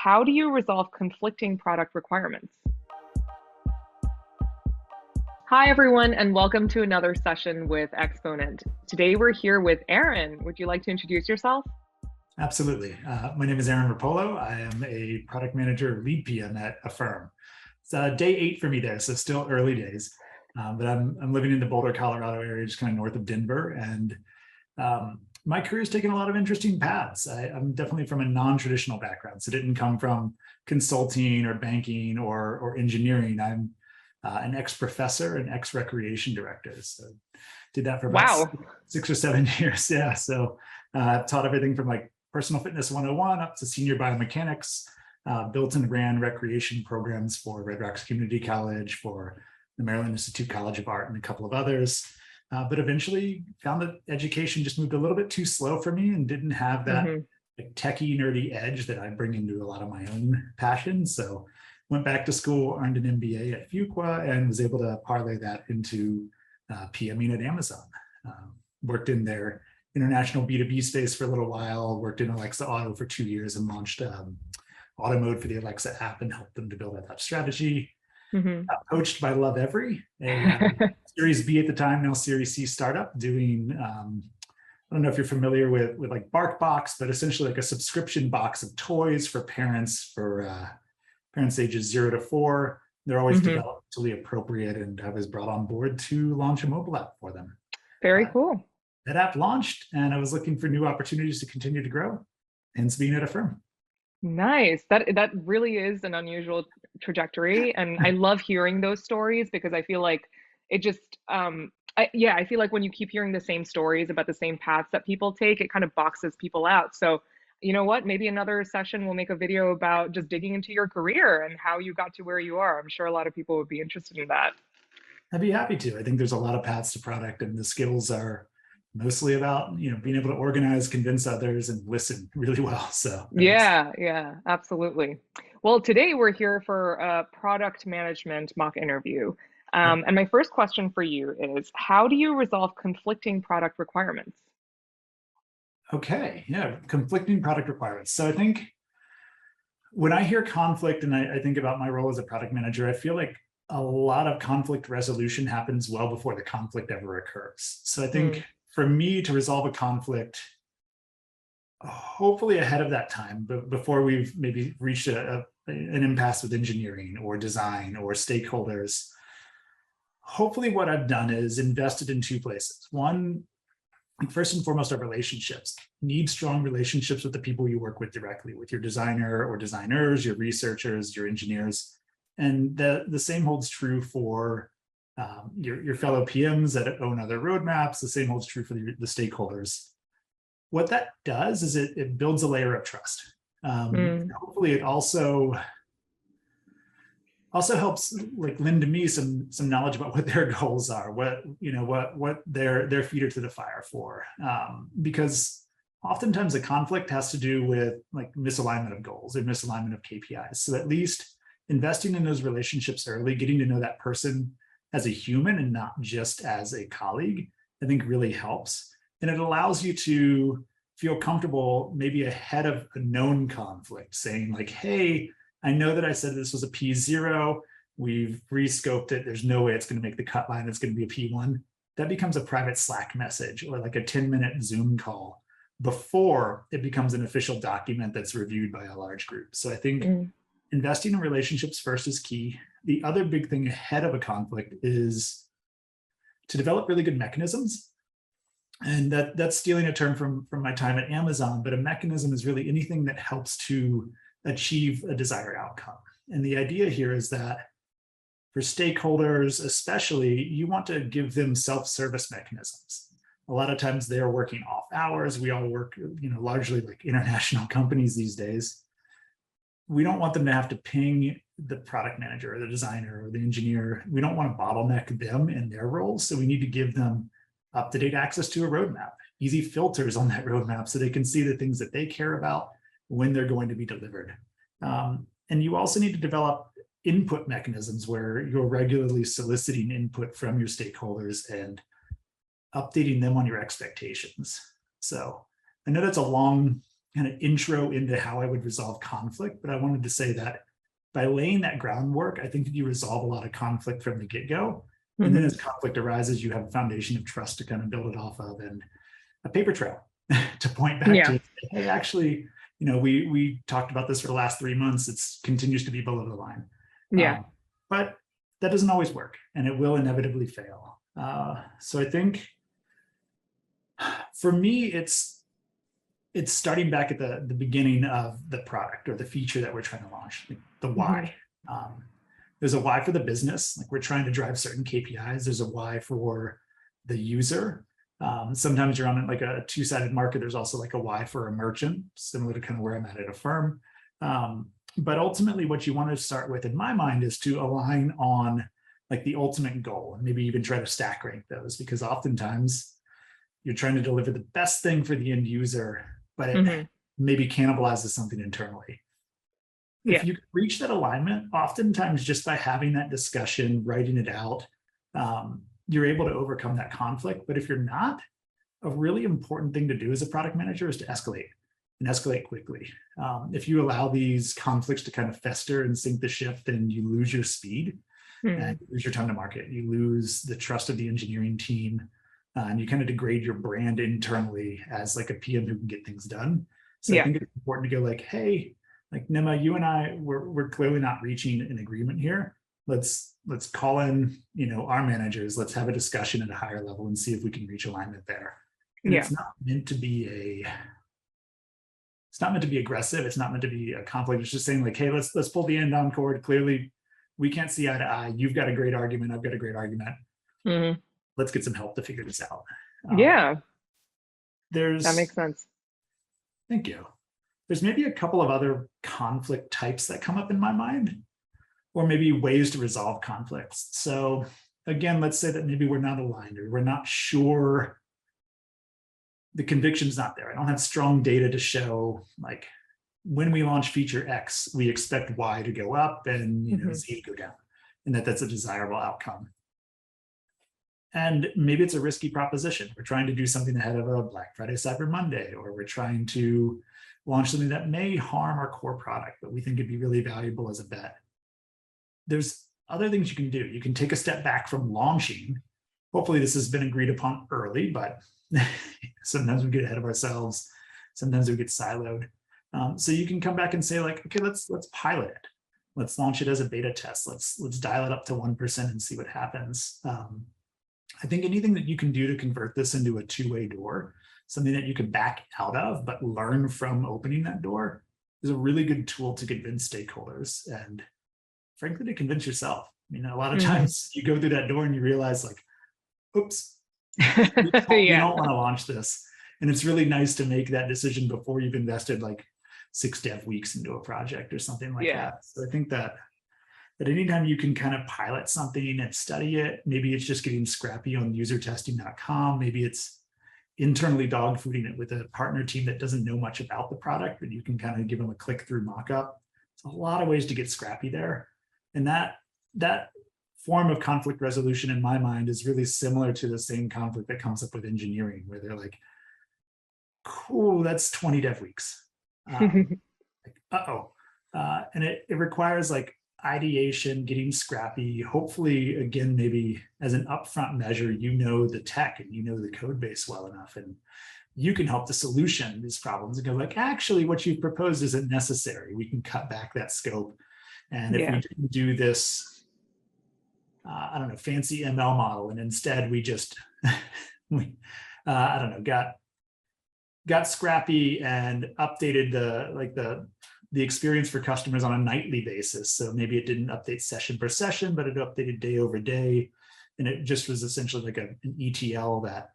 how do you resolve conflicting product requirements? Hi, everyone, and welcome to another session with Exponent. Today we're here with Aaron. Would you like to introduce yourself? Absolutely. My name is Aaron Rapolo. I am a product manager, lead PM at Affirm. It's day 8 for me there, so still early days. But I'm living in the Boulder, Colorado area, just kind of north of Denver. And my career's taken a lot of interesting paths. I'm definitely from a non-traditional background, so didn't come from consulting or banking or engineering. I'm an ex-professor and ex-recreation director. So did that for about Wow. 6 or 7 years. Yeah. So I've taught everything from like personal fitness 101 up to senior biomechanics, built and ran recreation programs for Red Rocks Community College, for the Maryland Institute College of Art, and a couple of others. But eventually found that education just moved a little bit too slow for me and didn't have that like, techie, nerdy edge that I bring into a lot of my own passions. So went back to school, earned an MBA at Fuqua, and was able to parlay that into PMing at Amazon. Worked in their international B2B space for a little while, worked in Alexa Auto for 2 years and launched auto mode for the Alexa app and helped them to build out that strategy. Coached by Love Every, a Series B at the time, now Series C startup doing, I don't know if you're familiar with like BarkBox, but essentially like a subscription box of toys for parents ages 0 to 4. They're always developmentally appropriate, and I was brought on board to launch a mobile app for them. Very cool. That app launched, and I was looking for new opportunities to continue to grow, hence being at Affirm. Nice. That really is an unusual trajectory, and I love hearing those stories because I feel like it just I feel like when you keep hearing the same stories about the same paths that people take, it kind of boxes people out. So, you know what? Maybe another session we'll make a video about just digging into your career and how you got to where you are. I'm sure a lot of people would be interested in that. I'd be happy to. I think there's a lot of paths to product, and the skills are mostly about being able to organize, convince others, and listen really well. So Yeah, absolutely. Well, today we're here for a product management mock interview. And my first question for you is, how do you resolve conflicting product requirements? okay, yeah, conflicting product requirements. So I think when I hear conflict and I think about my role as a product manager, I feel like a lot of conflict resolution happens well before the conflict ever occurs. So I think for me to resolve a conflict, hopefully ahead of that time, but before we've maybe reached an impasse with engineering or design or stakeholders, hopefully what I've done is invested in 2 places. One, first and foremost, are relationships. Need strong relationships with the people you work with directly, with your designer or designers, your researchers, your engineers. And the same holds true for your fellow PMs that own other roadmaps. The same holds true for the stakeholders. What that does is it builds a layer of trust. Hopefully it also helps like lend to me some knowledge about what their goals are, what their feet are to the fire for. Because oftentimes a conflict has to do with like misalignment of goals or misalignment of KPIs. So at least investing in those relationships early, getting to know that person as a human and not just as a colleague, I think really helps. And it allows you to feel comfortable maybe ahead of a known conflict, saying like, hey, I know that I said this was a P0. We've rescoped it. There's no way it's going to make the cut line. It's going to be a P1. That becomes a private Slack message or like a 10-minute Zoom call before it becomes an official document that's reviewed by a large group. So I think investing in relationships first is key. The other big thing ahead of a conflict is to develop really good mechanisms. And that's stealing a term from my time at Amazon, but a mechanism is really anything that helps to achieve a desired outcome. And the idea here is that for stakeholders, especially, you want to give them self-service mechanisms. A lot of times they're working off hours. We all work, largely like international companies these days. We don't want them to have to ping the product manager or the designer or the engineer. We don't want to bottleneck them in their roles. So we need to give them up-to-date access to a roadmap, easy filters on that roadmap so they can see the things that they care about when they're going to be delivered. And you also need to develop input mechanisms where you're regularly soliciting input from your stakeholders and updating them on your expectations. So I know that's a long kind of intro into how I would resolve conflict, but I wanted to say that by laying that groundwork, I think that you resolve a lot of conflict from the get-go. And then Hmm. as conflict arises, you have a foundation of trust to kind of build it off of, and a paper trail to point back Yeah. to, hey, actually, we talked about this for the last 3 months. It's continues to be below the line. Yeah. But that doesn't always work, and it will inevitably fail. So I think for me, it's starting back at the beginning of the product or the feature that we're trying to launch, like the Hmm. why. There's a why for the business, like we're trying to drive certain KPIs. There's a why for the user. Sometimes you're on like a two-sided market. There's also like a why for a merchant, similar to kind of where I'm at Affirm. But ultimately, what you want to start with, in my mind, is to align on like the ultimate goal, and maybe even try to stack rank those, because oftentimes you're trying to deliver the best thing for the end user, but it Hmm. maybe cannibalizes something internally. If Yeah. you reach that alignment, oftentimes just by having that discussion, writing it out, you're able to overcome that conflict. But if you're not, a really important thing to do as a product manager is to escalate, and escalate quickly. If you allow these conflicts to kind of fester and sink the ship, then you lose your speed and Hmm. you lose your time to market. You lose the trust of the engineering team, and you kind of degrade your brand internally as like a PM who can get things done. So I Yeah. think it's important to go like, hey, like Nima, you and I, we're clearly not reaching an agreement here. Let's call in, our managers. Let's have a discussion at a higher level and see if we can reach alignment there. And Yeah. it's not meant to be aggressive. It's not meant to be a conflict. It's just saying like, hey, let's pull the end on cord. Clearly, we can't see eye to eye. You've got a great argument. I've got a great argument. Hmm. Let's get some help to figure this out. Um, Yeah. That there's makes sense. Thank you. There's maybe a couple of other conflict types that come up in my mind, or maybe ways to resolve conflicts. So again, let's say that maybe we're not aligned, or we're not sure, the conviction's not there. I don't have strong data to show like when we launch feature X, we expect Y to go up and Hmm. Z to go down, and that's a desirable outcome. And maybe it's a risky proposition. We're trying to do something ahead of a Black Friday, Cyber Monday, or we're trying to launch something that may harm our core product, but we think it'd be really valuable as a bet. There's other things you can do. You can take a step back from launching. Hopefully this has been agreed upon early, but sometimes we get ahead of ourselves. Sometimes we get siloed. So you can come back and say like, okay, let's pilot it. Let's launch it as a beta test. Let's dial it up to 1% and see what happens. I think anything that you can do to convert this into a two-way door, something that you can back out of, but learn from opening that door, is a really good tool to convince stakeholders and frankly, to convince yourself. I mean, a lot of Hmm. times you go through that door and you realize like, oops, we Yeah. don't want to launch this. And it's really nice to make that decision before you've invested like 6 dev weeks into a project or something like Yeah. that. So I think that anytime you can kind of pilot something and study it, maybe it's just getting scrappy on usertesting.com. Maybe it's internally dogfooding it with a partner team that doesn't know much about the product, but you can kind of give them a click through mockup. There's a lot of ways to get scrappy there. And that form of conflict resolution in my mind is really similar to the same conflict that comes up with engineering, where they're like, cool, that's 20 dev weeks. Like, uh-oh. And it requires like ideation, getting scrappy. Hopefully, again, maybe as an upfront measure, the tech and the code base well enough, and you can help the solution these problems and go like, actually, what you've proposed isn't necessary. We can cut back that scope. And if we Yeah. didn't do this, I don't know, fancy ML model, and instead we just, I don't know, got scrappy and updated the experience for customers on a nightly basis. So maybe it didn't update session per session, but it updated day over day. And it just was essentially like an ETL that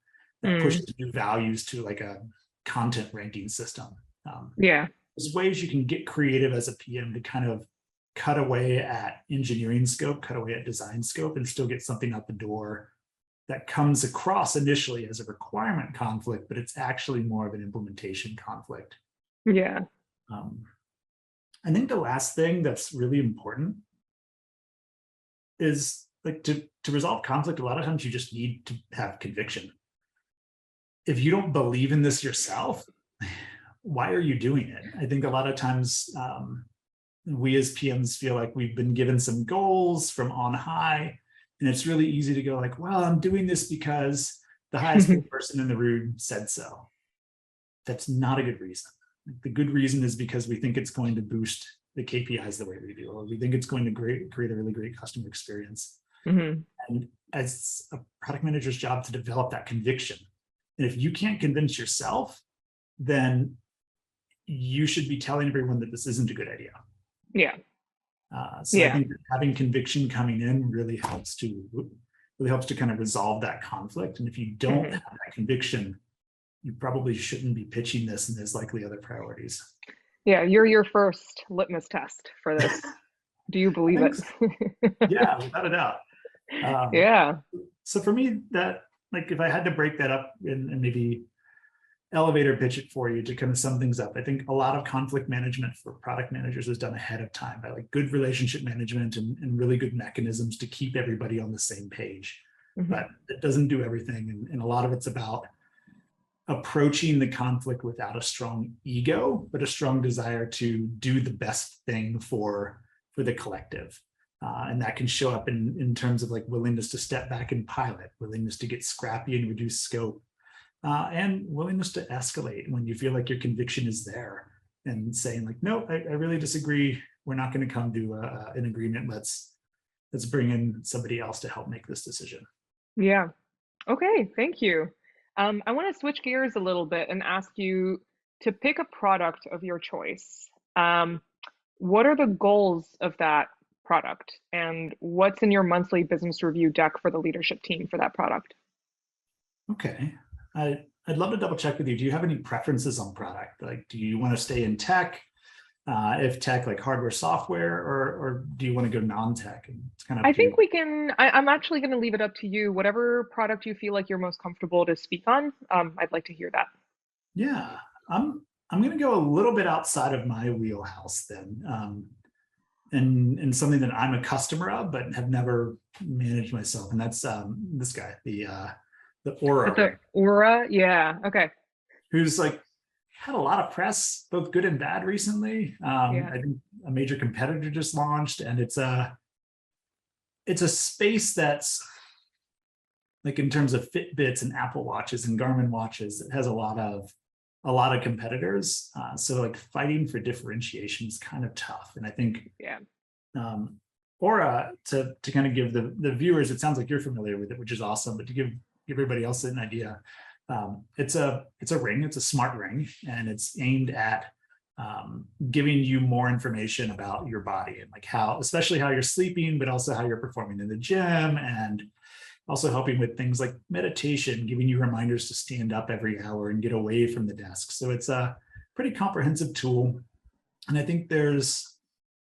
Mm. pushes new values to like a content ranking system. Yeah. There's ways you can get creative as a PM to kind of cut away at engineering scope, cut away at design scope, and still get something out the door that comes across initially as a requirement conflict, but it's actually more of an implementation conflict. Yeah. Um, I think the last thing that's really important is like to resolve conflict. A lot of times you just need to have conviction. If you don't believe in this yourself, why are you doing it? I think a lot of times we as PMs feel like we've been given some goals from on high, and it's really easy to go like, well, I'm doing this because the highest paid person in the room said so. That's not a good reason. The good reason is because we think it's going to boost the KPIs the way we do, or we think it's going to create a really great customer experience. Mm-hmm. And as a product manager's job to develop that conviction. And if you can't convince yourself, then you should be telling everyone that this isn't a good idea. Yeah. So I think having conviction coming in really helps to kind of resolve that conflict. And if you don't have that conviction, you probably shouldn't be pitching this, and there's likely other priorities. Yeah, you're your first litmus test for this. Do you believe it? So. Yeah, without a doubt. Yeah. So for me, that, like, if I had to break that up and maybe elevator pitch it for you to kind of sum things up, I think a lot of conflict management for product managers is done ahead of time by like good relationship management and really good mechanisms to keep everybody on the same page. But it doesn't do everything. And a lot of it's about approaching the conflict without a strong ego, but a strong desire to do the best thing for the collective. And that can show up in terms of like willingness to step back and pilot, willingness to get scrappy and reduce scope, and willingness to escalate when you feel like your conviction is there, and saying like, no, I really disagree. We're not going to come to an agreement. Let's bring in somebody else to help make this decision. Yeah. Okay. Thank you. I want to switch gears a little bit and ask you to pick a product of your choice. What are the goals of that product, and what's in your monthly business review deck for the leadership team for that product? Okay. I'd love to double check with you. Do you have any preferences on product? Like, do you want to stay in tech? If tech, like hardware, software, or do you want to go non-tech? And it's kind of. I think we can. I'm actually going to leave it up to you. Whatever product you feel like you're most comfortable to speak on, I'd like to hear that. Yeah, I'm going to go a little bit outside of my wheelhouse then, and something that I'm a customer of but have never managed myself, and that's this guy, the Aura. The Aura, yeah, okay. Who's like had a lot of press, both good and bad recently. Yeah. I think a major competitor just launched, and it's a space that's like, in terms of Fitbits and Apple Watches and Garmin watches, it has a lot of competitors. So like fighting for differentiation is kind of tough. And I think Aura, to kind of give the viewers, it sounds like you're familiar with it, which is awesome, but to give everybody else an idea, it's a ring, it's a smart ring, and it's aimed at giving you more information about your body and like how, especially how you're sleeping, but also how you're performing in the gym, and also helping with things like meditation, giving you reminders to stand up every hour and get away from the desk. So it's a pretty comprehensive tool. And I think there's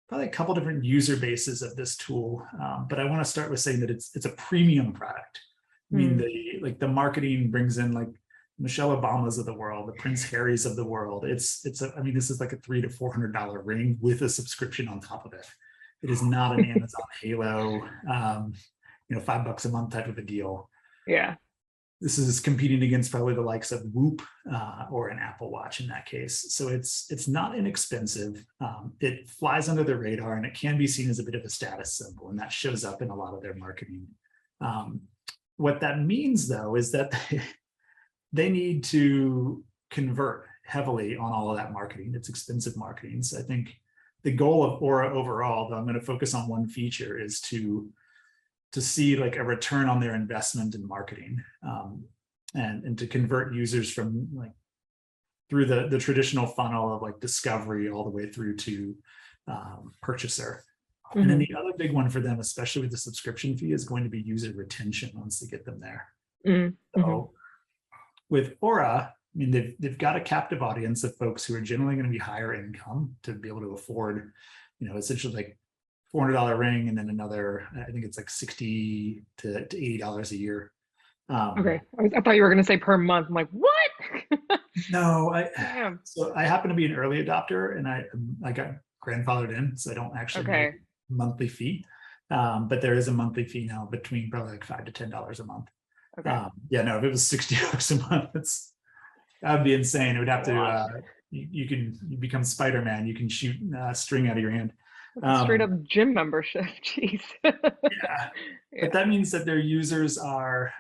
probably a couple different user bases of this tool, but I want to start with saying that it's a premium product. I mean, the marketing brings in like Michelle Obamas of the world, the Prince Harrys of the world. This is like a $300 to $400 ring with a subscription on top of it. It is not an Amazon Halo, $5 a month type of a deal. Yeah. This is competing against probably the likes of Whoop or an Apple Watch in that case. So it's not inexpensive. It flies under the radar, and it can be seen as a bit of a status symbol, and that shows up in a lot of their marketing. What that means, though, is that they need to convert heavily on all of that marketing. It's expensive marketing. So I think the goal of Aura overall, though I'm going to focus on one feature, is to see like a return on their investment in marketing, and to convert users from like through the traditional funnel of like discovery all the way through to purchaser. And then the other big one for them, especially with the subscription fee, is going to be user retention once they get them there. So with Aura, I mean, they've got a captive audience of folks who are generally going to be higher income to be able to afford, essentially like $400 ring, and then another, I think it's like $60 to $80 a year. Okay, I thought you were going to say per month. I'm like, what? No, so I happen to be an early adopter, and I got grandfathered in, so I don't actually pay monthly fee. But there is a monthly fee now between probably like $5 to $10 a month. If it was $60 a month, that would be insane. It would have to you become Spider-Man. You can shoot string out of your hand. Straight up gym membership. Jeez. Yeah, Yeah. but that means that their users are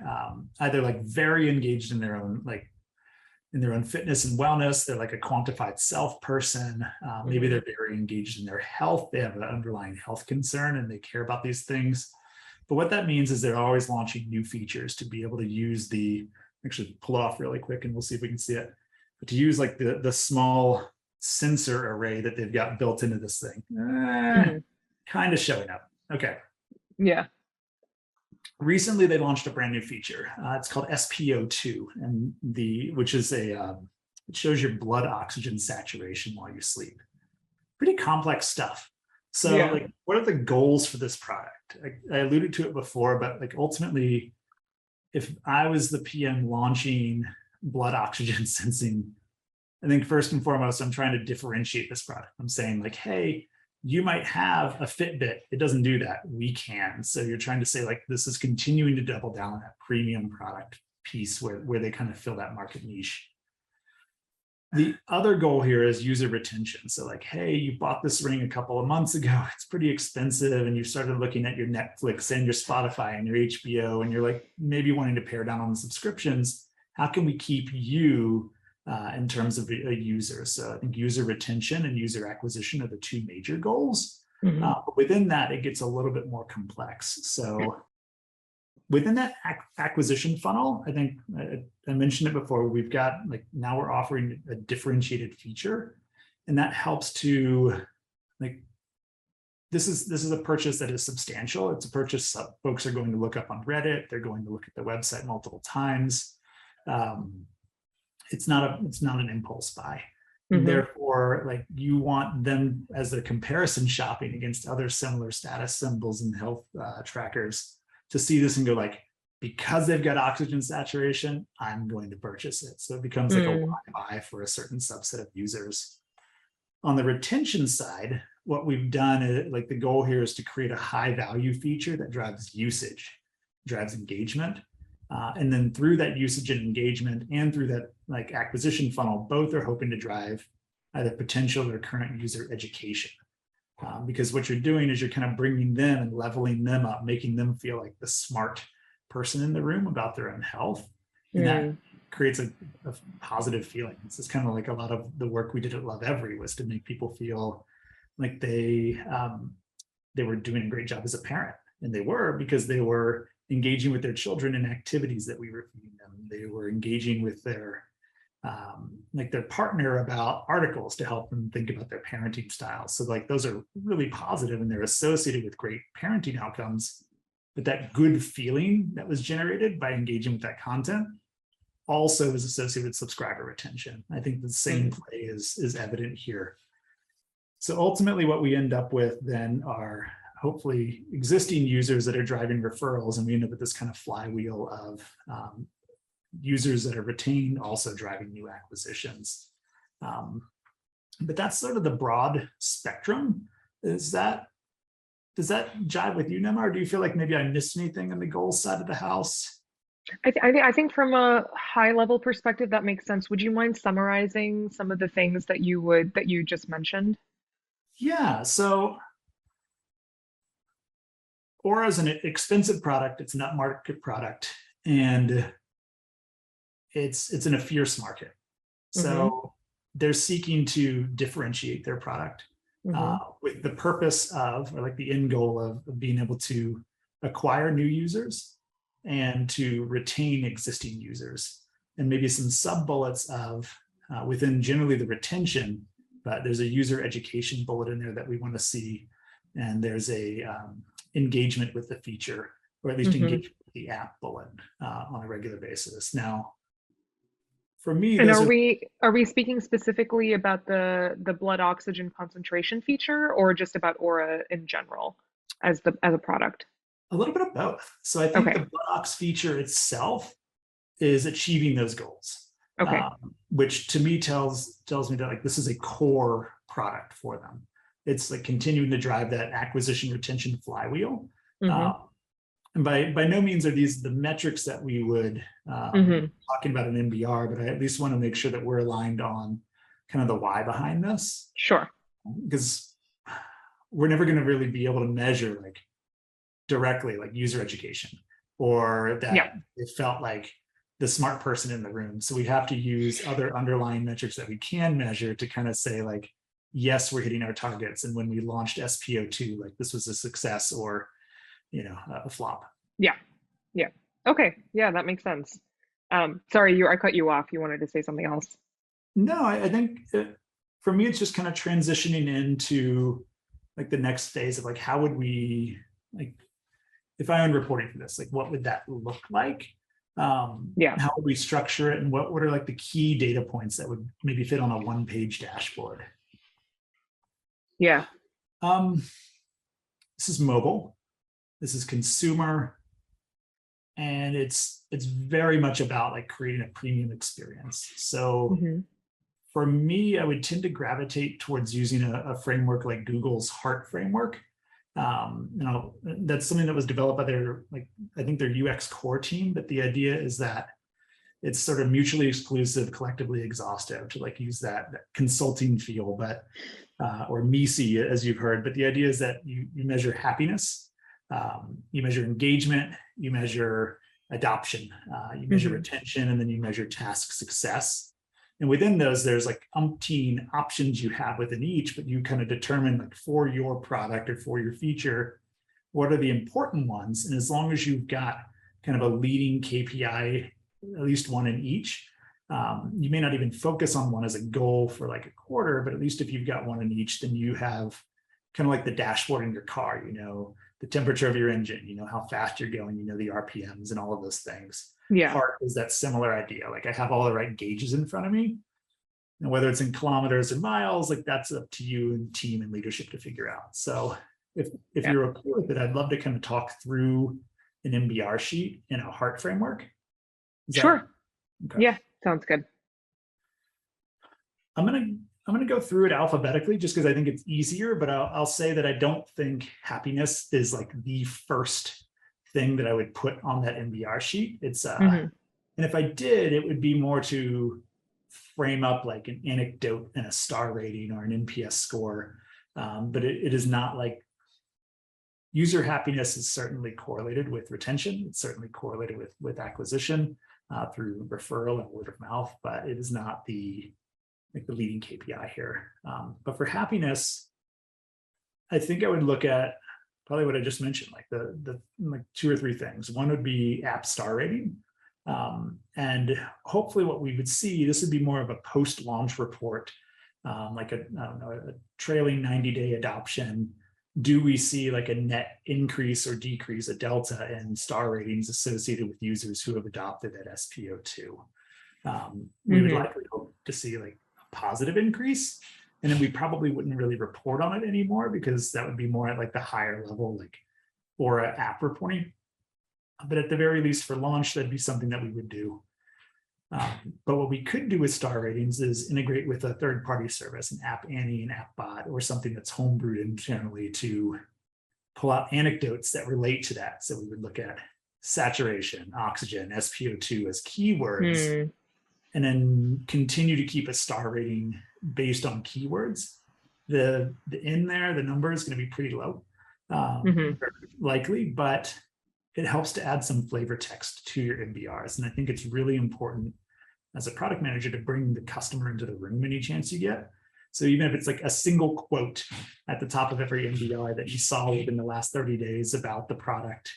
either like very engaged in their own fitness and wellness. They're like a quantified self person. Maybe they're very engaged in their health. They have an underlying health concern and they care about these things. But what that means is they're always launching new features to be able to use actually pull it off really quick and we'll see if we can see it. But to use like the small sensor array that they've got built into this thing, kind of showing up. Okay. Yeah. Recently, they launched a brand new feature. It's called SpO2, and which is it shows your blood oxygen saturation while you sleep. Pretty complex stuff. So, like, what are the goals for this product? I alluded to it before, but like ultimately, if I was the PM launching blood oxygen sensing, I think first and foremost, I'm trying to differentiate this product. I'm saying like, hey, you might have a Fitbit. It doesn't do that. We can. So you're trying to say like, this is continuing to double down on that premium product piece where they kind of fill that market niche. The other goal here is user retention. So like, hey, you bought this ring a couple of months ago. It's pretty expensive. And you started looking at your Netflix and your Spotify and your HBO, and you're like maybe wanting to pare down on the subscriptions. How can we keep you in terms of a user? So I think user retention and user acquisition are the two major goals. But within that, it gets a little bit more complex. So within that acquisition funnel, I think I mentioned it before, we've got like, now we're offering a differentiated feature, and that helps to like, this is a purchase that is substantial. It's a purchase folks are going to look up on Reddit. They're going to look at the website multiple times. It's not an impulse buy. Therefore, like, you want them as they're comparison shopping against other similar status symbols and health trackers to see this and go like, because they've got oxygen saturation, I'm going to purchase it. So it becomes like a buy for a certain subset of users. On the retention side, what we've done is like, the goal here is to create a high value feature that drives usage, drives engagement. And then through that usage and engagement and through that like acquisition funnel, both are hoping to drive either potential or current user education. Because what you're doing is you're kind of bringing them and leveling them up, making them feel like the smart person in the room about their own health. And that creates a positive feeling. This is kind of like a lot of the work we did at Love Every was to make people feel like they were doing a great job as a parent. And they were, because they were engaging with their children in activities that we were feeding them. They were engaging with their partner about articles to help them think about their parenting styles. So like, those are really positive and they're associated with great parenting outcomes. But that good feeling that was generated by engaging with that content also is associated with subscriber retention. I think the same play is evident here. So ultimately what we end up with then are hopefully existing users that are driving referrals, and we end up with this kind of flywheel of users that are retained also driving new acquisitions. But that's sort of the broad spectrum. Does that jive with you, Nema, or do you feel like maybe I missed anything on the goals side of the house? I think from a high level perspective, that makes sense. Would you mind summarizing some of the things that you just mentioned? Yeah, so Aura is an expensive product. It's not market product, and it's in a fierce market. So they're seeking to differentiate their product with the purpose of, or like the end goal of being able to acquire new users and to retain existing users. And maybe some sub bullets of within generally the retention, but there's a user education bullet in there that we want to see. And there's a engagement with the feature, or at least engagement with the app bullet on a regular basis. Now, for me, and are we speaking specifically about the blood oxygen concentration feature, or just about Aura in general as a product? A little bit of both. So I think the blood ox feature itself is achieving those goals, which to me tells me that like, this is a core product for them. It's like continuing to drive that acquisition retention flywheel. And by no means are these the metrics that we would talking about an NBR, but I at least want to make sure that we're aligned on kind of the why behind this, Sure. because we're never going to really be able to measure like directly like user education or Yeah. that it felt like the smart person in the room. So we have to use other underlying metrics that we can measure to kind of say like, yes, we're hitting our targets. And when we launched SPO2, like this was a success or, a flop. Yeah. Yeah. Okay. Yeah, that makes sense. Sorry, I cut you off. You wanted to say something else. No, I think for me, it's just kind of transitioning into like the next phase of like, how would we, like, if I owned reporting for this, like, what would that look like? Yeah. How would we structure it? And what are like the key data points that would maybe fit on a one-page dashboard? Yeah. This is mobile. This is consumer. And it's very much about like creating a premium experience. So Hmm. for me, I would tend to gravitate towards using a framework like Google's Heart framework. That's something that was developed by their, like, I think their UX core team, but the idea is that it's sort of mutually exclusive, collectively exhaustive, to like use that consulting feel, but or MECE, as you've heard. But the idea is that you measure happiness, you measure engagement, you measure adoption, you measure retention, and then you measure task success. And within those, there's like umpteen options you have within each, but you kind of determine like for your product or for your feature, what are the important ones? And as long as you've got kind of a leading KPI, at least one in each, you may not even focus on one as a goal for like a quarter, but at least if you've got one in each, then you have kind of like the dashboard in your car, the temperature of your engine, how fast you're going, the RPMs and all of those things. Yeah. Heart is that similar idea. Like I have all the right gauges in front of me. And whether it's in kilometers or miles, like that's up to you and team and leadership to figure out. So if Yeah. you're okay with it, I'd love to kind of talk through an MBR sheet in a heart framework. Sure. Okay. Yeah, sounds good. I'm gonna go through it alphabetically just because I think it's easier, but I'll say that I don't think happiness is like the first thing that I would put on that MBR sheet. It's and if I did, it would be more to frame up like an anecdote and a star rating or an NPS score. But it is not like user happiness is certainly correlated with retention. It's certainly correlated with acquisition through referral and word of mouth, but it is not the leading KPI here. But for happiness, I think I would look at probably what I just mentioned, like the like 2 or 3 things. One would be app star rating. And hopefully what we would see, this would be more of a post-launch report, like a trailing 90-day adoption. Do we see like a net increase or decrease, a delta in star ratings associated with users who have adopted at SPO2? We would likely hope to see like a positive increase, and then we probably wouldn't really report on it anymore because that would be more at like the higher level, like or app reporting. But at the very least for launch, that'd be something that we would do. But what we could do with star ratings is integrate with a third-party service, an App Annie, an App Bot, or something that's homebrewed internally to pull out anecdotes that relate to that. So we would look at saturation, oxygen, SPO2 as keywords, and then continue to keep a star rating based on keywords. The in there, the number is going to be pretty low, likely, but it helps to add some flavor text to your MBRs. And I think it's really important as a product manager to bring the customer into the room any chance you get. So even if it's like a single quote at the top of every MBR that you saw within the last 30 days about the product,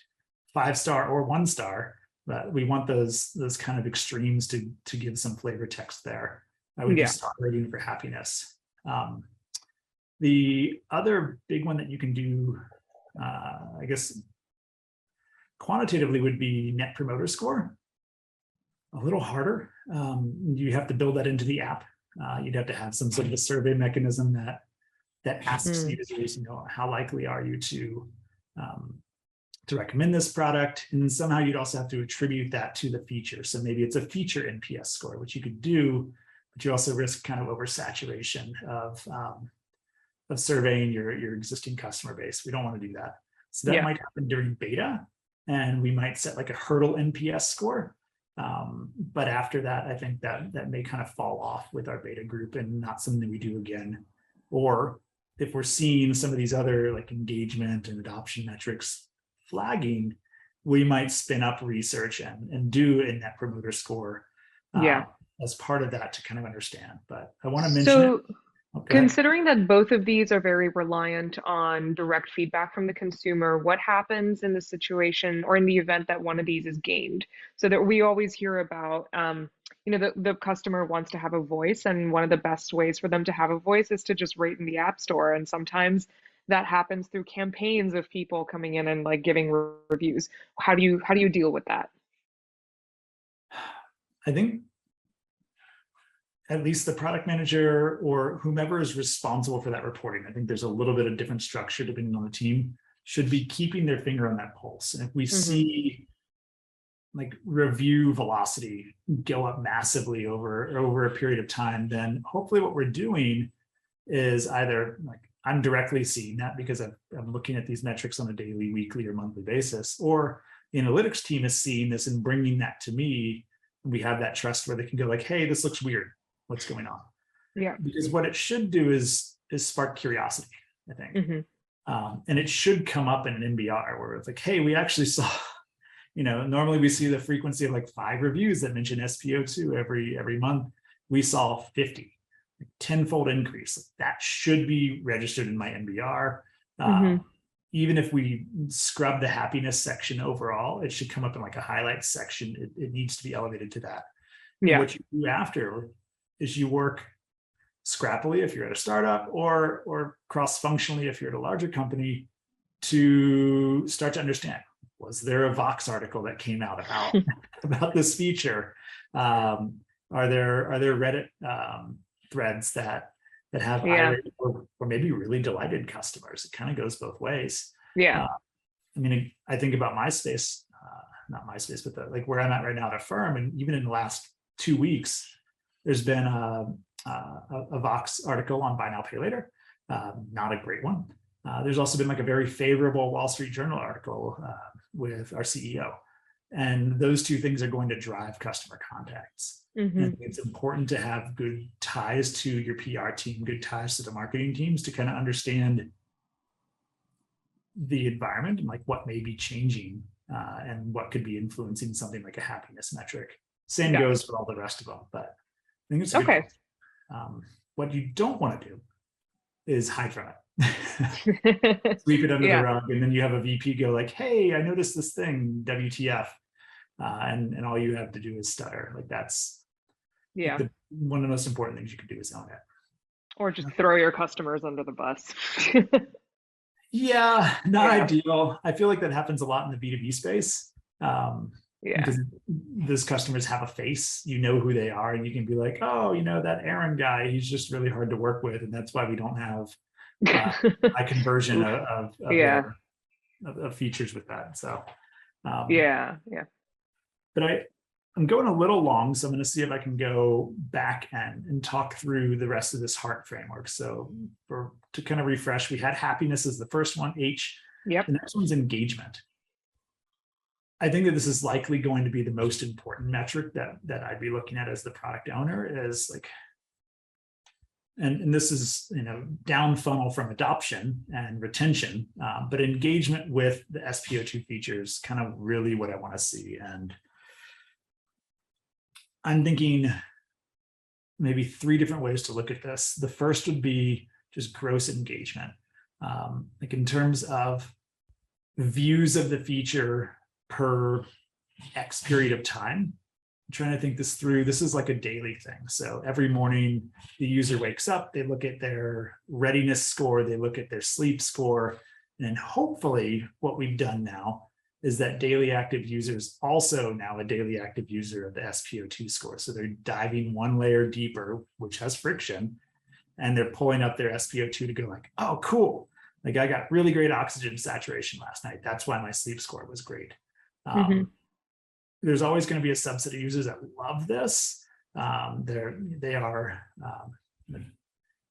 5-star or 1-star, but we want those kind of extremes to give some flavor text there. I would just start rating for happiness. The other big one that you can do, I guess, quantitatively would be net promoter score. A little harder. You have to build that into the app. You'd have to have some sort of a survey mechanism that asks users, how likely are you to recommend this product? And then somehow you'd also have to attribute that to the feature. So maybe it's a feature NPS score, which you could do, but you also risk kind of oversaturation of surveying your existing customer base. We don't want to do that. So that might happen during beta. And we might set like a hurdle NPS score. But after that, I think that may kind of fall off with our beta group and not something we do again. Or if we're seeing some of these other like engagement and adoption metrics flagging, we might spin up research and do a net promoter score Yeah. as part of that to kind of understand. But I want to mention it. So Oh, go ahead. considering that both of these are very reliant on direct feedback from the consumer, what happens in the situation or in the event that one of these is gamed? So that we always hear about, the customer wants to have a voice, and one of the best ways for them to have a voice is to just rate in the App Store. And sometimes that happens through campaigns of people coming in and like giving reviews. How do you deal with that? I think at least the product manager or whomever is responsible for that reporting, I think there's a little bit of different structure depending on the team, should be keeping their finger on that pulse. And if we see like review velocity go up massively over a period of time, then hopefully what we're doing is either like I'm directly seeing that because I'm looking at these metrics on a daily, weekly, or monthly basis, or the analytics team is seeing this and bringing that to me. And we have that trust where they can go like, hey, this looks weird. What's going on? Yeah. Because what it should do is spark curiosity, I think. And it should come up in an MBR where it's like, hey, we actually saw, normally we see the frequency of like 5 reviews that mention SPO2 every month. We saw 50, 10-fold increase. That should be registered in my MBR. Even if we scrub the happiness section overall, it should come up in like a highlights section. It needs to be elevated to that. Yeah. What you do after is you work scrappily if you're at a startup or cross-functionally if you're at a larger company to start to understand, was there a Vox article that came out about this feature? Are there Reddit threads that have irate or maybe really delighted customers? It kind of goes both ways. Yeah. I think about MySpace, not MySpace, but like where I'm at right now at Affirm, and even in the last 2 weeks, there's been a Vox article on buy now, pay later. Not a great one. There's also been like a very favorable Wall Street Journal article with our CEO. And those two things are going to drive customer contacts. And it's important to have good ties to your PR team, good ties to the marketing teams to kind of understand the environment and like what may be changing and what could be influencing something like a happiness metric. Same goes for all the rest of them, but I think it's a good what you don't want to do is hide from it. Sweep it under the rug, and then you have a VP go like, hey, I noticed this thing, WTF. And all you have to do is stutter. Like that's one of the most important things you can do is own it. Or just throw your customers under the bus. Yeah, not ideal. I feel like that happens a lot in the B2B space. Because those customers have a face, you know who they are, and you can be like, oh, that Aaron guy, he's just really hard to work with, and that's why we don't have a conversion of features with that. So but I'm going a little long, so I'm going to see if I can go back and talk through the rest of this heart framework. So to kind of refresh, we had happiness as the first one, H. The next one's engagement. I think that this is likely going to be the most important metric that I'd be looking at as the product owner is like, and this is, down funnel from adoption and retention, but engagement with the SPO2 features, kind of really what I want to see. And I'm thinking maybe 3 different ways to look at this. The first would be just gross engagement. Like in terms of views of the feature per X period of time. I'm trying to think this through. This is like a daily thing. So every morning the user wakes up, they look at their readiness score, they look at their sleep score, and hopefully what we've done now is that daily active users also now a daily active user of the SPO2 score. So they're diving one layer deeper, which has friction, and they're pulling up their SPO2 to go like, oh, cool. Like I got really great oxygen saturation last night. That's why my sleep score was great. There's always going to be a subset of users that love this. They are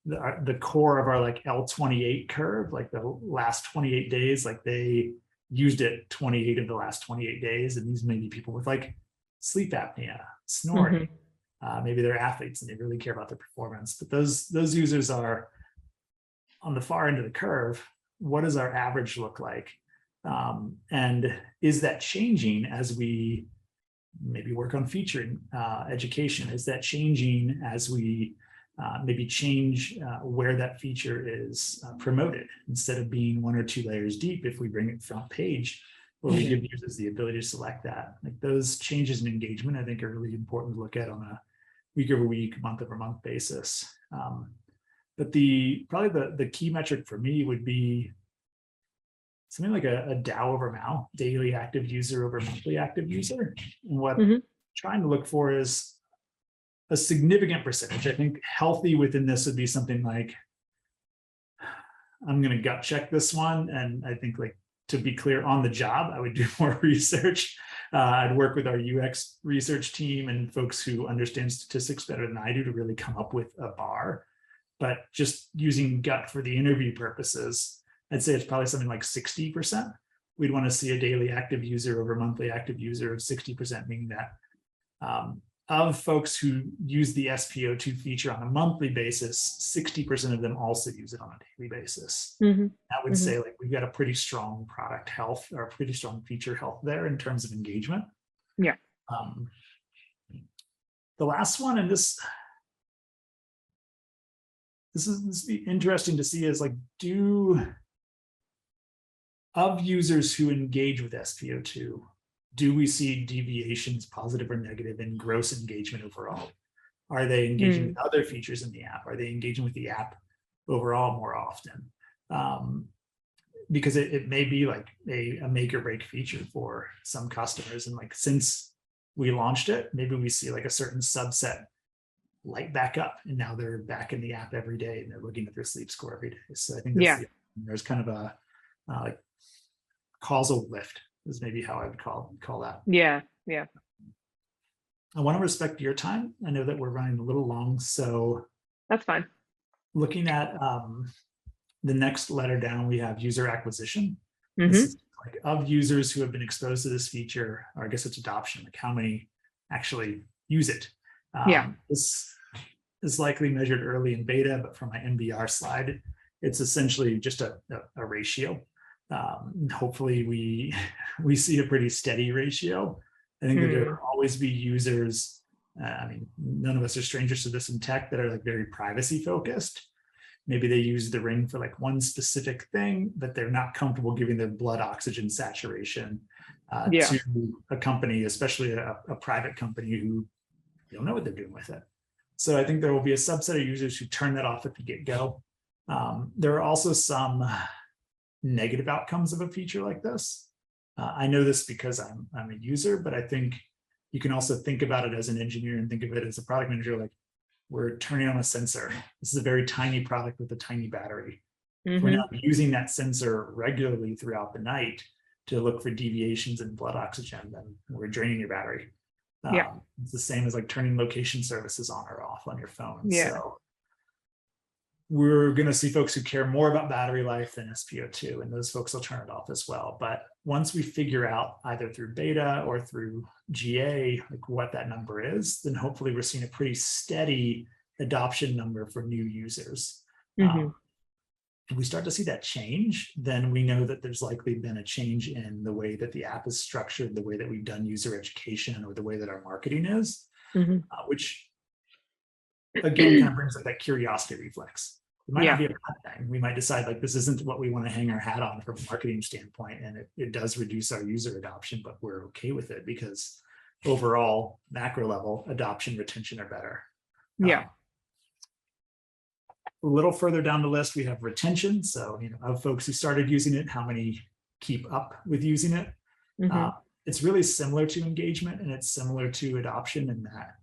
the core of our like L28 curve, like the last 28 days, like they used it 28 of the last 28 days. And these may be people with like sleep apnea, snoring. Hmm. Maybe they're athletes and they really care about their performance, but those users are on the far end of the curve. What does our average look like? And is that changing as we maybe work on feature education? Is that changing as we maybe change where that feature is promoted? Instead of being 1 or 2 layers deep, if we bring it front page, where we give users the ability to select that. Like those changes in engagement, I think are really important to look at on a week over week, month over month basis. But probably the key metric for me would be something like a DAU over MAU, daily active user over monthly active user. And what I'm trying to look for is a significant percentage. I think healthy within this would be something like, I'm going to gut check this one. And I think, like, to be clear, on the job, I would do more research. I'd work with our UX research team and folks who understand statistics better than I do to really come up with a bar. But just using gut for the interview purposes, I'd say it's probably something like 60%. We'd want to see a daily active user over monthly active user of 60%, meaning that of folks who use the SPO2 feature on a monthly basis, 60% of them also use it on a daily basis. I would say, like, we've got a pretty strong product health or a pretty strong feature health there in terms of engagement. Yeah. The last one, and this is interesting to see, is like, of users who engage with SPO2, do we see deviations, positive or negative, in gross engagement overall? Are they engaging with other features in the app? Are they engaging with the app overall more often? Because it may be like a make or break feature for some customers. And like, since we launched it, maybe we see like a certain subset light back up, and now they're back in the app every day and they're looking at their sleep score every day. So I think there's kind of a like causal lift is maybe how I would call that. Yeah. I want to respect your time. I know that we're running a little long, so That's fine. looking at the next letter down, we have user acquisition. This is like, of users who have been exposed to this feature, or I guess it's adoption, like how many actually use it. This is likely measured early in beta, but from my MBR slide, it's essentially just a ratio. Hopefully we see a pretty steady ratio. I think that there will always be users. I mean, none of us are strangers to this in tech, that are like very privacy focused. Maybe they use the Ring for like one specific thing, but they're not comfortable giving their blood oxygen saturation to a company, especially a private company who don't know what they're doing with it. So I think there will be a subset of users who turn that off at the get-go. There are also some negative outcomes of a feature like this. I know this because I'm a user, but I think you can also think about it as an engineer and think of it as a product manager. Like, we're turning on a sensor. This is a very tiny product with a tiny battery. If we're not using that sensor regularly throughout the night to look for deviations in blood oxygen, then we're draining your battery. It's the same as like turning location services on or off on your phone. So we're going to see folks who care more about battery life than SPO2, and those folks will turn it off as well. But once we figure out, either through beta or through GA, like what that number is, then hopefully we're seeing a pretty steady adoption number for new users. If we start to see that change, then we know that there's likely been a change in the way that the app is structured, the way that we've done user education, or the way that our marketing is, which again kind of brings up that curiosity reflex. It might not be a bad thing. We might decide, like, this isn't what we want to hang our hat on from a marketing standpoint, and it does reduce our user adoption, but we're okay with it because overall, macro level, adoption, retention are better. A little further down the list, we have retention. So, of folks who started using it, how many keep up with using it? It's really similar to engagement, and it's similar to adoption in that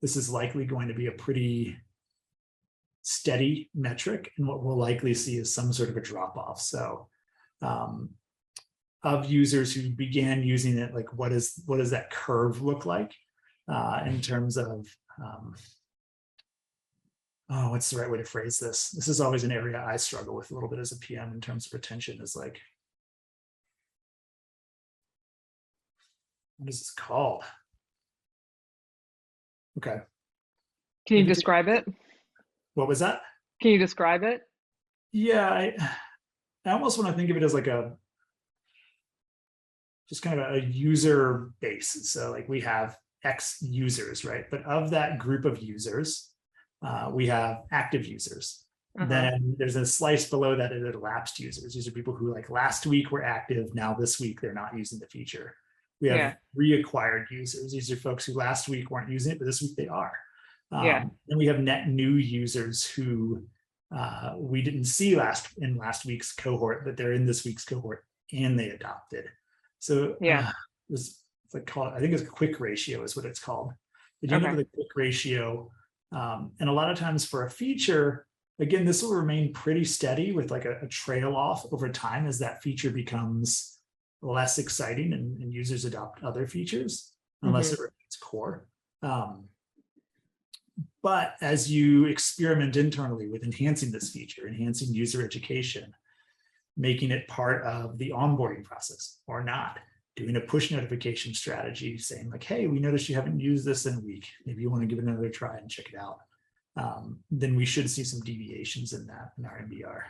this is likely going to be a pretty steady metric, and what we'll likely see is some sort of a drop off. So of users who began using it, like, what does that curve look like in terms of what's the right way to phrase this? This is always an area I struggle with a little bit as a PM in terms of retention, is like, what is this called? Okay. Can you If it's, describe it? what was that? Can you describe it? Yeah, I almost want to think of it as like just kind of a user base. So like we have X users, right? But of that group of users, we have active users. Uh-huh. Then there's a slice below that that are lapsed users. These are people who like last week were active, now this week they're not using the feature. We have Yeah. reacquired users. These are folks who last week weren't using it, but this week they are. Yeah. Then we have net new users who we didn't see in last week's cohort, but they're in this week's cohort and they adopted. So Yeah. it's like called, I think it's a quick ratio is what it's called. But you end up Okay. with a quick ratio. And a lot of times for a feature, again, this will remain pretty steady with like a trail off over time as that feature becomes less exciting and users adopt other features, unless Mm-hmm. it remains core. But as you experiment internally with enhancing this feature, enhancing user education, making it part of the onboarding process or not, doing a push notification strategy saying like, hey, we noticed you haven't used this in a week. Maybe you want to give it another try and check it out. Then we should see some deviations in that in our MBR.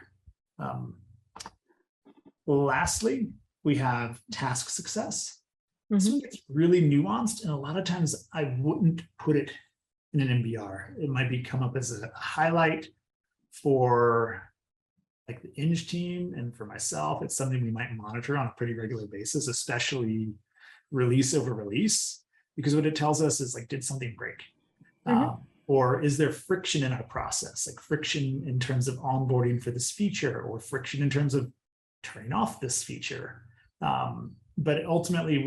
Lastly, we have task success. This Mm-hmm. one gets really nuanced, and a lot of times I wouldn't put it in an MBR. It might be come up as a highlight for like the Eng team, and for myself, it's something we might monitor on a pretty regular basis, especially release over release, because what it tells us is like, did something break? Mm-hmm. Or is there friction in our process, like friction in terms of onboarding for this feature, or friction in terms of turning off this feature? But ultimately,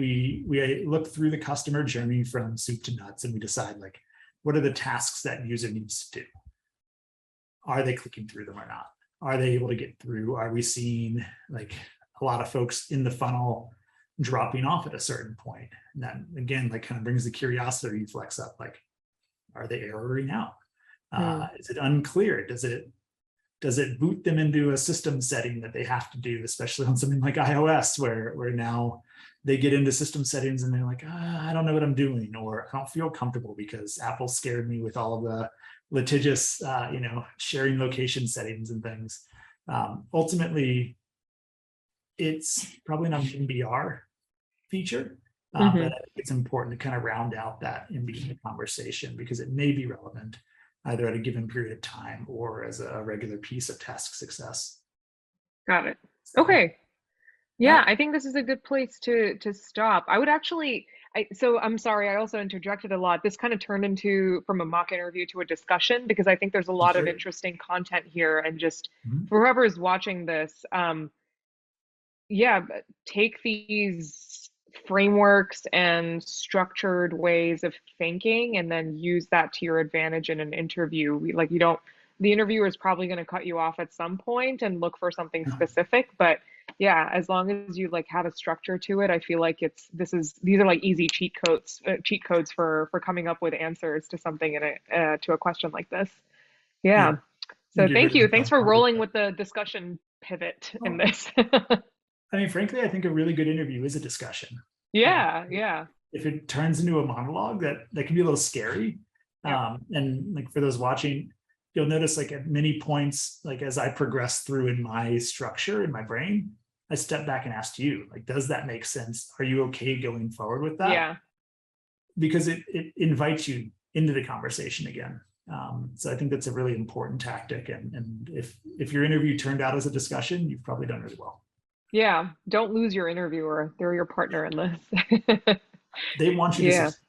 we look through the customer journey from soup to nuts, and we decide like, what are the tasks that user needs to do? Are they clicking through them or not? Are they able to get through? Are we seeing like a lot of folks in the funnel dropping off at a certain point? And that again, like kind of brings the curiosity reflex up. Like, are they erroring out? Is it unclear? Does it boot them into a system setting that they have to do, especially on something like iOS, where now they get into system settings and they're like, I don't know what I'm doing, or I don't feel comfortable because Apple scared me with all of the litigious, sharing location settings and things. Ultimately, it's probably not an MBR feature, but I Mm-hmm. think it's important to kind of round out that MBR conversation because it may be relevant either at a given period of time or as a regular piece of task success. Got it. So, Okay. Yeah, yeah, I think this is a good place to stop. I would actually, so I'm sorry, I also interjected a lot. This kind of turned into from a mock interview to a discussion because I think there's a lot of sure. interesting content here, and just Mhm. for whoever's watching this, yeah, take these frameworks and structured ways of thinking and then use that to your advantage in an interview. Like you don't, the interviewer is probably going to cut you off at some point and look for something specific, but yeah, as long as you like have a structure to it, I feel like these are like easy cheat codes for coming up with answers to something in to a question like this. Yeah, Yeah. I So think you're thank hitting you. the Thanks nail for on the rolling head. with the discussion pivot in Oh, this. I mean, frankly, I think a really good interview is a discussion. Uh, Yeah, yeah. if it turns into a monologue, that can be a little scary. Yep. And like for those watching, you'll notice like at many points, like as I progress through in my structure in my brain, I step back and asked you, like, does that make sense? Are you okay going forward with that? Yeah. Because it invites you into the conversation again. So I think that's a really important tactic. And if your interview turned out as a discussion, you've probably done really well. Yeah. Don't lose your interviewer. They're your partner in this. They want you to Yeah. succeed.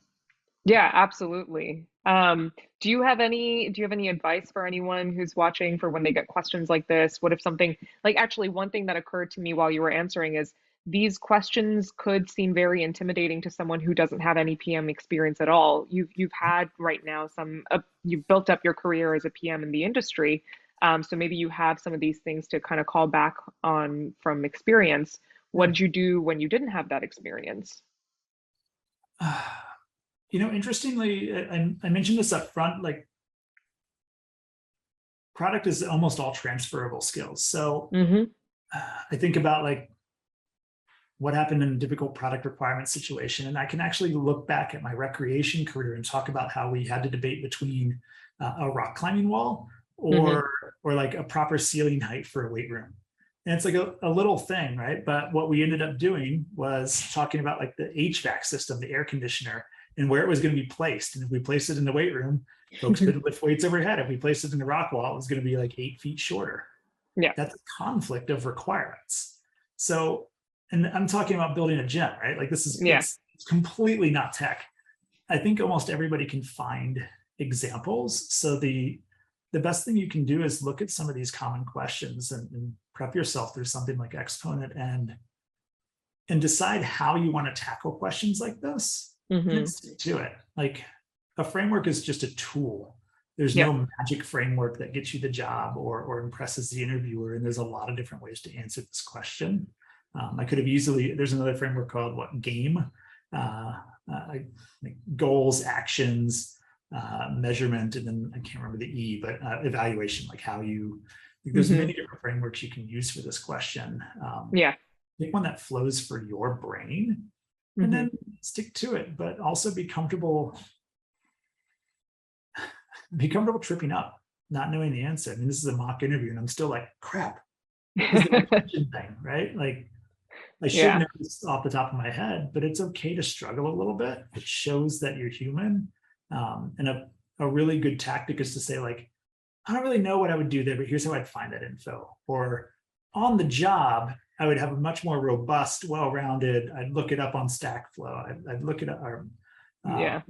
Yeah, absolutely. Do you have any advice for anyone who's watching for when they get questions like this? What if something like actually one thing that occurred to me while you were answering is these questions could seem very intimidating to someone who doesn't have any PM experience at all. You've had right now you've built up your career as a PM in the industry. So maybe you have some of these things to kind of call back on from experience. What Yeah. did you do when you didn't have that experience? Interestingly, I mentioned this up front, like product is almost all transferable skills. So Mm-hmm. I think about like what happened in a difficult product requirement situation. And I can actually look back at my recreation career and talk about how we had to debate between a rock climbing wall Hmm. or like a proper ceiling height for a weight room. And it's like a little thing, right? But what we ended up doing was talking about like the HVAC system, the air conditioner, and where it was going to be placed. And if we placed it in the weight room, folks could lift weights overhead. If we placed it in the rock wall, it was going to be like 8 feet shorter. Yeah. That's a conflict of requirements. So, and I'm talking about building a gym, right? Like this is, Yeah. it's completely not tech. I think almost everybody can find examples. So the best thing you can do is look at some of these common questions and prep yourself through something like Exponent and decide how you want to tackle questions like this and then Hmm. stick to it. Like a framework is just a tool. There's Yeah. no magic framework that gets you the job or impresses the interviewer. And there's a lot of different ways to answer this question. I could have easily, there's another framework called GAME, like goals, actions, measurement, and then I can't remember the E, but evaluation, like how you, like there's Hmm. many different frameworks you can use for this question. Yeah. Pick one that flows for your brain and Hmm. then stick to it, but also be comfortable tripping up, not knowing the answer. I mean, this is a mock interview and I'm still like, crap, what was the retention thing, right? Like I should Yeah. know this off the top of my head, but it's okay to struggle a little bit. It shows that you're human. And a really good tactic is to say, like, I don't really know what I would do there, but here's how I'd find that info. Or on the job, I would have a much more robust, well-rounded. I'd look it up on StackFlow. I'd look it up. Uh, Yeah.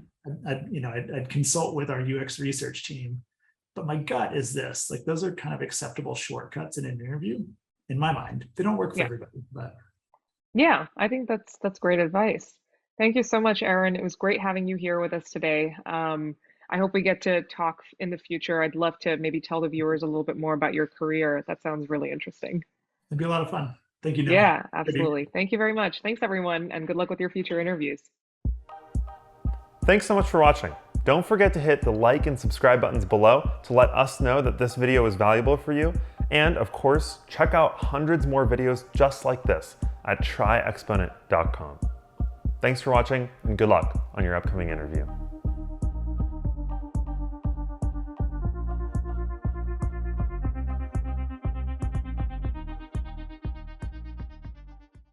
I'd consult with our UX research team. But my gut is this: like, those are kind of acceptable shortcuts in an interview, in my mind. They don't work for Yeah. everybody, but Yeah. I think that's great advice. Thank you so much, Erin. It was great having you here with us today. I hope we get to talk in the future. I'd love to maybe tell the viewers a little bit more about your career. That sounds really interesting. it'd be a lot of fun. Thank you, Noah. Yeah, Good absolutely. Thank you very much. Thanks, everyone, and good luck with your future interviews. Thanks so much for watching. Don't forget to hit the like and subscribe buttons below to let us know that this video was valuable for you. And of course, check out hundreds more videos just like this at tryexponent.com. Thanks for watching and good luck on your upcoming interview.